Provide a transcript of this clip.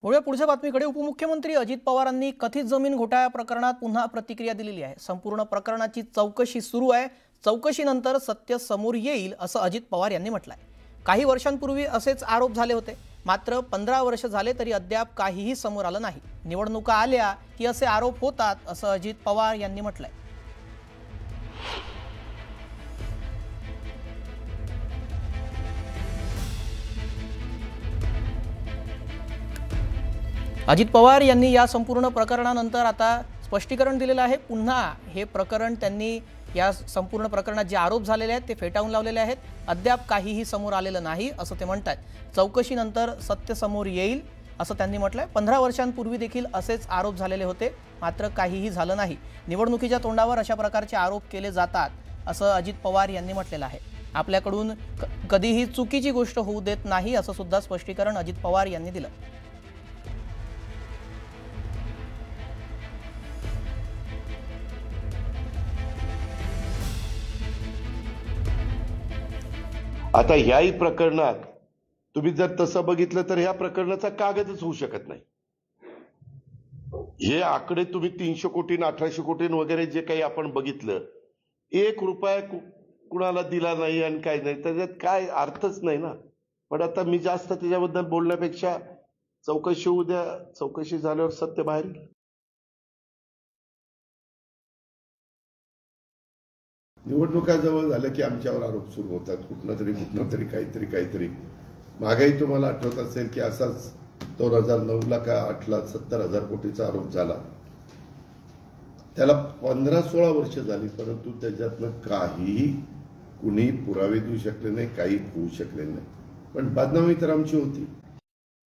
वळूया पुढच्या बातमीकडे. उपमुख्यमंत्री अजित पवारांनी कथित जमीन घोटाळा प्रकरणात पुन्हा प्रतिक्रिया दिलेली आहे. संपूर्ण प्रकरणाची चौकशी सुरू आहे. चौकशीनंतर सत्य समोर येईल असं अजित पवार यांनी म्हटलंय. काही वर्षांपूर्वी असेच आरोप झाले होते, मात्र 15 वर्ष झाले तरी अद्याप काहीही समोर आलं नाही. निवडणुका आल्या की असे आरोप होतात असं अजित पवार यांनी म्हटलंय. अजित पवार यांनी या संपूर्ण प्रकरणानंतर आता स्पष्टीकरण दिलेलं आहे. पुन्हा हे प्रकरण त्यांनी या संपूर्ण प्रकरणात जे आरोप झालेले आहेत ते फेटाळून लावलेले आहेत. अद्याप काहीही समोर आलेलं नाही असं ते म्हणतात. चौकशीनंतर सत्य समोर येईल असं त्यांनी म्हटलंय. 15 वर्षांपूर्वी देखील असेच आरोप झालेले होते, मात्र काहीही झालं नाही. निवडणुकीच्या तोंडावर अशा प्रकारचे आरोप केले जातात असं अजित पवार यांनी म्हटलेलं आहे. आपल्याकडून कधीही चुकीची गोष्ट होऊ देत नाही असं सुद्धा स्पष्टीकरण अजित पवार यांनी दिलं. आता ह्याही प्रकरणात तुम्ही जर तसं बघितलं तर ह्या प्रकरणाचा कागदच होऊ शकत नाही. हे आकडे तुम्ही 300 कोटी 1800 कोटी वगैरे जे काही आपण बघितलं, 1 रुपया कुणाला दिला नाही आणि काय नाही, त्याच्यात काय अर्थच नाही ना. पण आता मी जास्त त्याच्याबद्दल बोलण्यापेक्षा चौकशी होऊ द्या. चौकशी झाल्यावर सत्य बाहेर येईल. निवडणुका जवळ झाल्या की आमच्यावर आरोप सुरू होतात. कुठनं तरी काहीतरी. मागेही तुम्हाला आठवत असेल की असाच 2009ला का 8ला 70,000 कोटीचा आरोप झाला. त्याला 15-16 वर्ष झाली, परंतु त्याच्यातनं काहीही कुणी पुरावे देऊ शकले नाही, काही होऊ शकले नाही. पण बदनामी तर आमची होती.